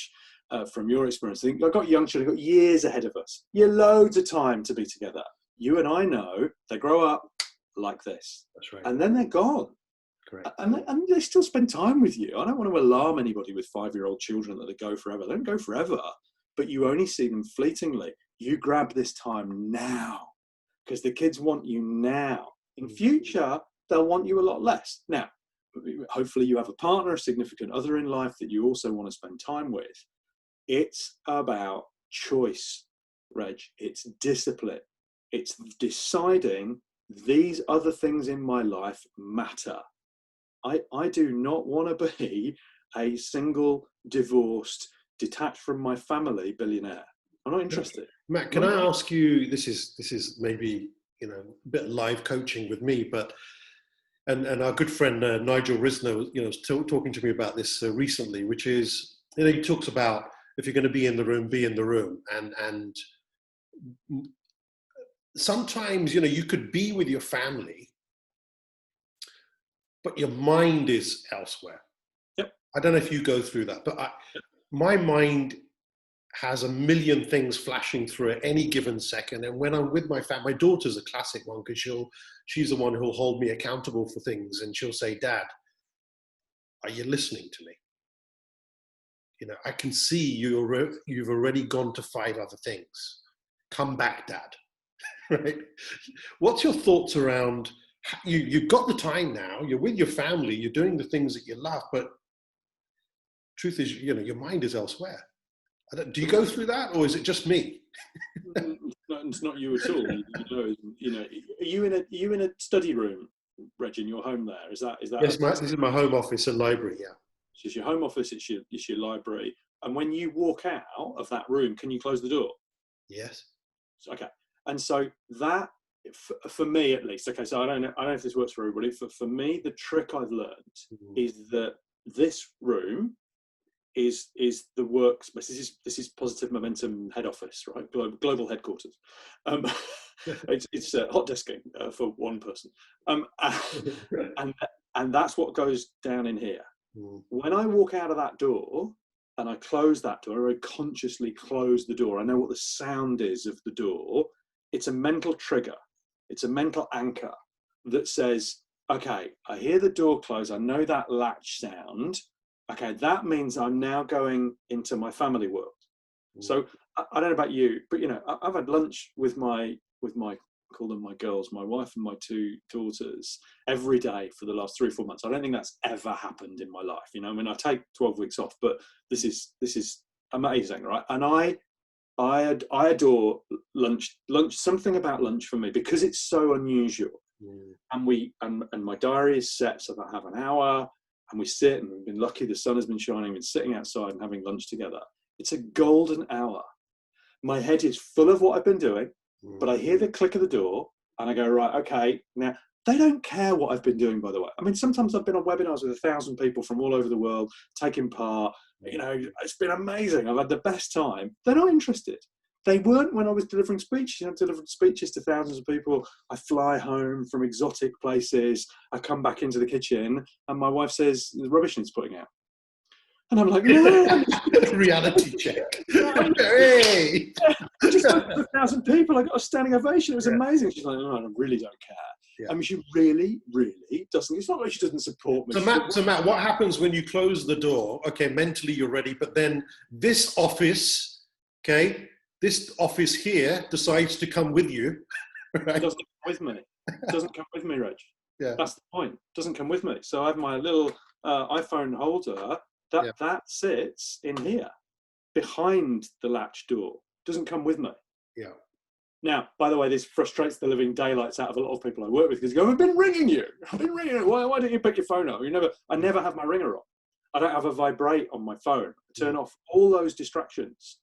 S2: from your experience. I think I've got young children, I've got years ahead of us. You're loads of time to be together. You and I know they grow up like this.
S1: That's right.
S2: And then they're gone.
S1: Correct.
S2: And they still spend time with you. I don't want to alarm anybody with 5-year-old children that they go forever. They don't go forever, but you only see them fleetingly. You grab this time now, because the kids want you now. In future, they'll want you a lot less. Now, hopefully you have a partner, a significant other in life that you also want to spend time with. It's about choice, Reg. It's discipline. It's deciding these other things in my life matter. I do not want to be a single, divorced, detached from my family billionaire. I'm not interested.
S1: Matt, can I ask you, this is maybe, a bit of live coaching with me, but, and our good friend Nigel Risner was talking to me about this recently, which is, he talks about, if you're going to be in the room, be in the room. And sometimes, you could be with your family, but your mind is elsewhere.
S2: Yep.
S1: I don't know if you go through that, but my mind has a million things flashing through at any given second. And when I'm with my family, my daughter's a classic one, because she's the one who'll hold me accountable for things. And she'll say, Dad, are you listening to me? I can see you've already gone to 5 other things. Come back, Dad. Right? What's your thoughts around, you've got the time now, you're with your family, you're doing the things that you love, but truth is, your mind is elsewhere. Do you go through that, or is it just me?
S2: It's not you at all. Are you in a study room, Reg, in your home there? Is that?
S1: Yes, this is my home office and library. Yeah.
S2: It's your home office. It's your library. And when you walk out of that room, can you close the door?
S1: Yes.
S2: Okay. And so that, for me at least, okay. So I don't know if this works for everybody. For me, the trick I've learned is that this room is the workspace. This is Positive Momentum head office, right? Global headquarters. It's hot desking for one person, and that's what goes down in here. When I walk out of that door and I close that door, I consciously close the door. I know what the sound is of the door. It's a mental trigger. It's a mental anchor that says, okay, I hear the door close. I know that latch sound. Okay, that means I'm now going into my family world. So I don't know about you, but I've had lunch with my call them my girls, my wife and my 2 daughters every day for the last 3 or 4 months. I don't think that's ever happened in my life. I mean, I take 12 weeks off, but this is amazing, right? And I adore lunch. Something about lunch for me, because it's so unusual. And my diary is set so that I have an hour. And we sit, and we've been lucky, the sun has been shining, we've been sitting outside and having lunch together. It's a golden hour. My head is full of what I've been doing, but I hear the click of the door and I go, right, okay. Now, they don't care what I've been doing, by the way. I mean, sometimes I've been on webinars with 1,000 people from all over the world taking part. It's been amazing. I've had the best time. They're not interested. They weren't when I was delivering speeches. I delivered speeches to thousands of people. I fly home from exotic places. I come back into the kitchen and my wife says, the rubbish needs putting out. And I'm like, no.
S1: Reality check. Hey.
S2: I just spoke to 1,000 people. I got a standing ovation. It was amazing. She's like, no, I really don't care.
S1: Yeah.
S2: I mean, she really, really doesn't. It's not like she doesn't support me.
S1: So Matt, what happens when you close the door? Okay, mentally you're ready, but then this office, okay, this office here decides to come with you. Right?
S2: It doesn't come with me. It doesn't come with me, Reg.
S1: Yeah.
S2: That's the point. It doesn't come with me. So I have my little iPhone holder that sits in here behind the latch door. Doesn't come with me.
S1: Yeah.
S2: Now, by the way, this frustrates the living daylights out of a lot of people I work with because they go, I've been ringing you. Why don't you pick your phone up? I never have my ringer on. I don't have a vibrate on my phone. I turn off all those distractions.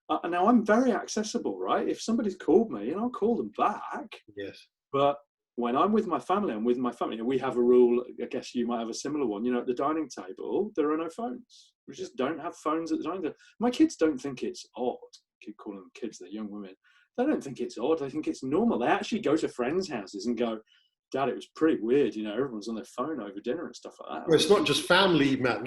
S2: And now I'm very accessible, right? If somebody's called me, I'll call them back.
S1: Yes.
S2: But when I'm with my family, I'm with my family. We have a rule, I guess you might have a similar one, at the dining table, there are no phones. We just don't have phones at the dining table. My kids don't think it's odd. I keep calling them kids, they're young women. They don't think it's odd. They think it's normal. They actually go to friends' houses and go, Dad, it was pretty weird. Everyone's on their phone over dinner and stuff like that.
S1: Well, it's not just family, Matt.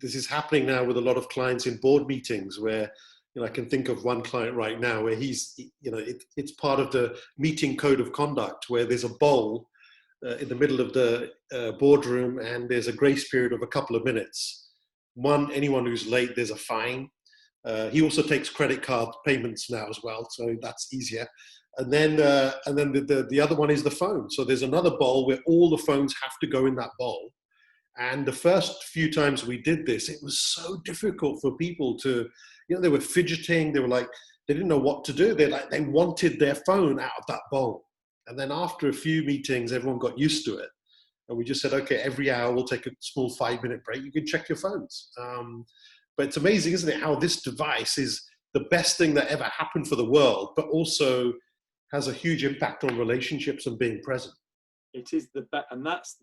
S1: This is happening now with a lot of clients in board meetings where, I can think of one client right now where it's part of the meeting code of conduct where there's a bowl in the middle of the boardroom and there's a grace period of a couple of minutes. Anyone who's late, there's a fine. He also takes credit card payments now as well, so that's easier. And then the other one is the phone. So there's another bowl where all the phones have to go in that bowl. And the first few times we did this, it was so difficult for people to, they were fidgeting. They were like, they didn't know what to do. They wanted their phone out of that bowl. And then after a few meetings, everyone got used to it. And we just said, okay, every hour we'll take a small 5-minute break. You can check your phones. But it's amazing, isn't it, how this device is the best thing that ever happened for the world, but also has a huge impact on relationships and being present.
S2: It is and that's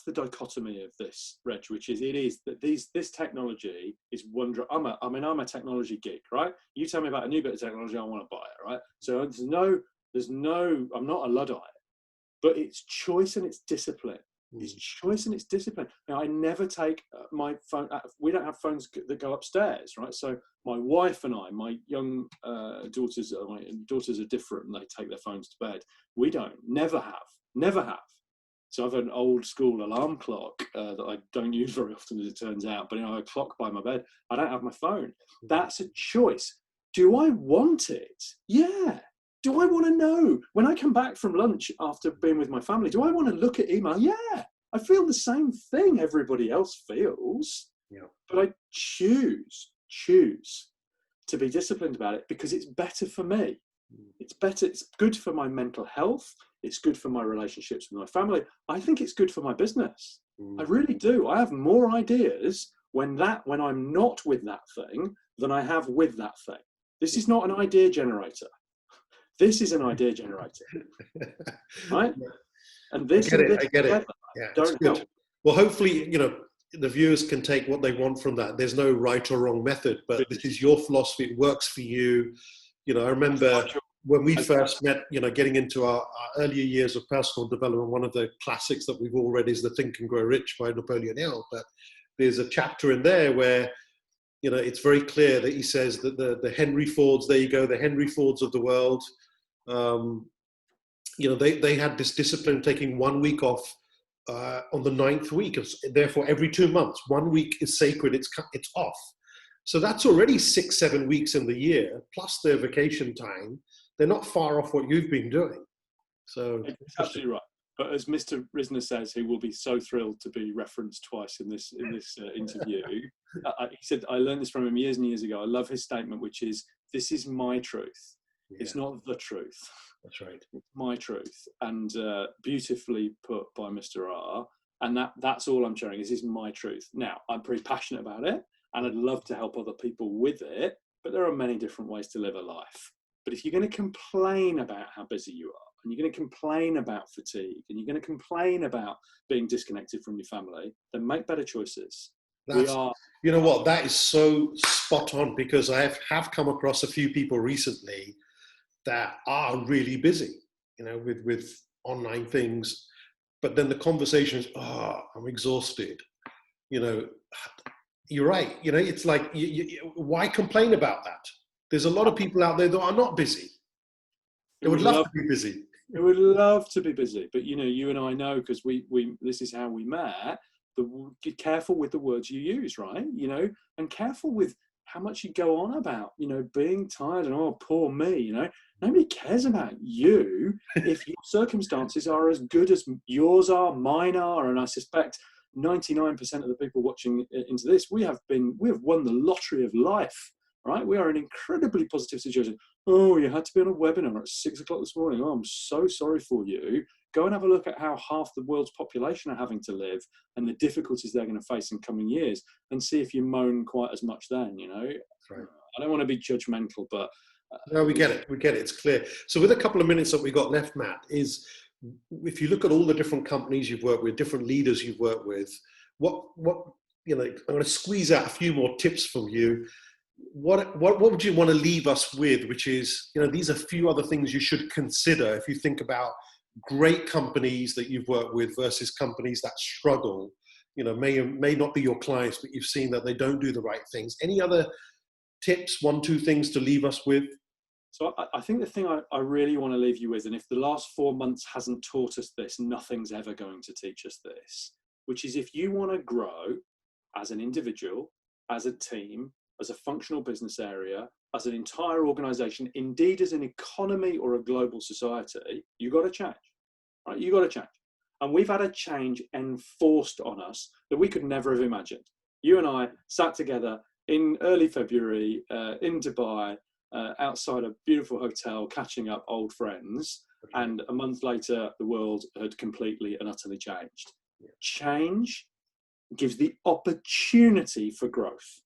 S2: the dichotomy of this, Reg, which is that this technology is wonder. I'm a technology geek, right? You tell me about a new bit of technology, I want to buy it, right? So there's no. I'm not a Luddite, but it's choice and it's discipline. It's choice and it's discipline. Now, I never take my phone. We don't have phones that go upstairs, right? So my wife and I, my young daughters are different, and they take their phones to bed. We don't. Never have. So I've an old school alarm clock that I don't use very often, as it turns out. But a clock by my bed. I don't have my phone. That's a choice. Do I want it? Yeah. Do I want to know when I come back from lunch after being with my family? Do I want to look at email? Yeah. I feel the same thing everybody else feels.
S1: Yeah.
S2: But I choose to be disciplined about it because it's better for me. It's better. It's good for my mental health. It's good for my relationships with my family. I think it's good for my business. I really do. I have more ideas when I'm not with that thing than I have with that thing. This is not an idea generator. This is an idea generator, right? And this
S1: I get it. Yeah,
S2: don't help.
S1: Well, hopefully, the viewers can take what they want from that. There's no right or wrong method, but this is your philosophy. It works for you. I remember when we first met, getting into our earlier years of personal development, one of the classics that we've all read is The Think and Grow Rich by Napoleon Hill. But there's a chapter in there where, it's very clear that he says that the Henry Fords, there you go, the Henry Fords of the world, they had this discipline taking 1 week off on the 9th week. Therefore, every 2 months, 1 week is sacred, it's off. So that's already 6-7 weeks in the year, plus their vacation time. They're not far off what you've been doing. So
S2: it's absolutely right. But as Mr. Risner says, he will be so thrilled to be referenced twice in this interview. He said, I learned this from him years and years ago. I love his statement, which is, this is my truth. Yeah. It's not the truth.
S1: That's right.
S2: It's my truth. And beautifully put by Mr. R. And that's all I'm sharing. This is my truth. Now, I'm pretty passionate about it, and I'd love to help other people with it, but there are many different ways to live a life. But if you're going to complain about how busy you are, and you're going to complain about fatigue, and you're going to complain about being disconnected from your family, then make better choices. We
S1: That's,
S2: are.
S1: you know what, that is so spot on, because I have come across a few people recently that are really busy, with online things. But then the conversation is, oh, I'm exhausted. You know, you're right. It's like, why complain about that? There's a lot of people out there that are not busy. They would love to be busy.
S2: We would love to be busy, but you and I know, because we this is how we met. Be careful with the words you use, right? And careful with how much you go on about, being tired and, oh, poor me. Nobody cares about you if your circumstances are as good as yours are, mine are, and I suspect 99% of the people watching into this, we have won the lottery of life, right? We are in an incredibly positive situation. Oh, you had to be on a webinar at 6 o'clock this morning. Oh, I'm so sorry for you. Go and have a look at how half the world's population are having to live and the difficulties they're going to face in coming years, and see if you moan quite as much then,
S1: Right.
S2: I don't want to be judgmental, but...
S1: No, we get it. It's clear. So with a couple of minutes that we got left, Matt, is if you look at all the different companies you've worked with, different leaders you've worked with, what I'm going to squeeze out a few more tips from you. What would you want to leave us with, which is, these are a few other things you should consider if you think about great companies that you've worked with versus companies that struggle, may not be your clients, but you've seen that they don't do the right things. Any other tips, 1-2 things to leave us with?
S2: So I think the thing I really want to leave you with, and if the last 4 months hasn't taught us this, nothing's ever going to teach us this, which is, if you want to grow as an individual, as a team, as a functional business area, as an entire organization, indeed as an economy or a global society, you got to change, right? You got to change. And we've had a change enforced on us that we could never have imagined. You and I sat together in early February in Dubai, outside a beautiful hotel, catching up old friends. And a month later, the world had completely and utterly changed. Yeah. Change gives the opportunity for growth.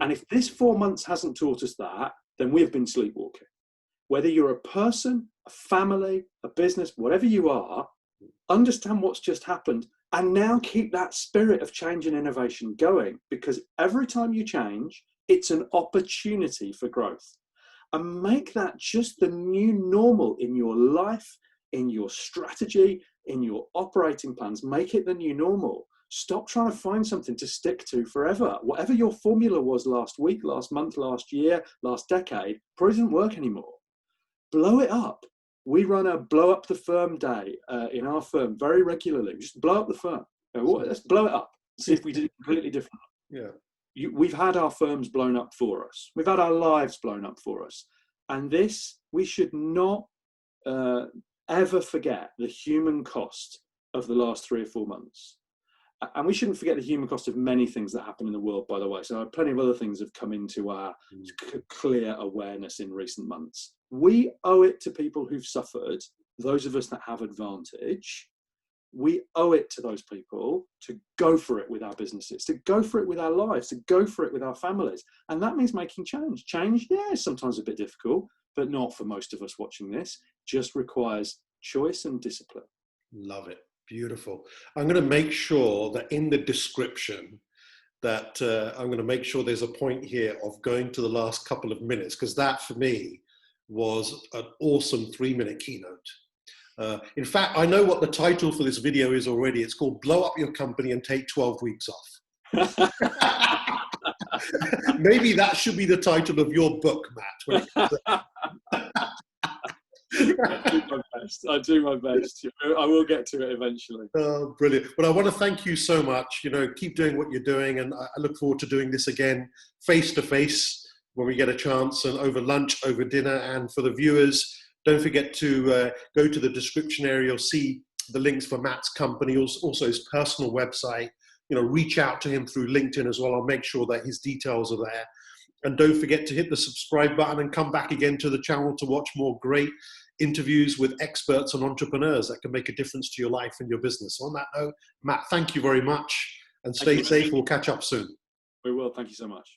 S2: And if this 4 months hasn't taught us that, then we have been sleepwalking. Whether you're a person, a family, a business, whatever you are, understand what's just happened, and now keep that spirit of change and innovation going, because every time you change, it's an opportunity for growth. And make that just the new normal in your life, in your strategy, in your operating plans. Make it the new normal. Stop trying to find something to stick to forever. Whatever your formula was last week, last month, last year, last decade, probably doesn't work anymore. Blow it up. We run a blow up the firm day in our firm very regularly. Just blow up the firm. Let's blow it up. See if we did it completely different.
S1: Yeah.
S2: We've had our firms blown up for us. We've had our lives blown up for us. And this, we should not ever forget the human cost of the last 3 or 4 months. And we shouldn't forget the human cost of many things that happen in the world, by the way. So plenty of other things have come into our clear awareness in recent months. We owe it to people who've suffered, those of us that have advantage. We owe it to those people to go for it with our businesses, to go for it with our lives, to go for it with our families. And that means making change. Change, yeah, is sometimes a bit difficult, but not for most of us watching this. Just requires choice and discipline.
S1: Love it. Beautiful. I'm going to make sure that in the description that I'm going to make sure there's a point here of going to the last couple of minutes, because that for me was an awesome 3-minute keynote. In fact, I know what the title for this video is already. It's called Blow Up Your Company and Take 12 Weeks Off. Maybe that should be the title of your book, Matt.
S2: I do my best. I will get to it eventually.
S1: Oh, brilliant. But I want to thank you so much. Keep doing what you're doing. And I look forward to doing this again face to face when we get a chance, and over lunch, over dinner. And for the viewers, don't forget to go to the description area. You'll see the links for Matt's company, also his personal website. Reach out to him through LinkedIn as well. I'll make sure that his details are there. And don't forget to hit the subscribe button and come back again to the channel to watch more great interviews with experts and entrepreneurs that can make a difference to your life and your business. On that note, Matt, thank you very much, and stay safe. We'll catch up soon.
S2: We will. Thank you so much.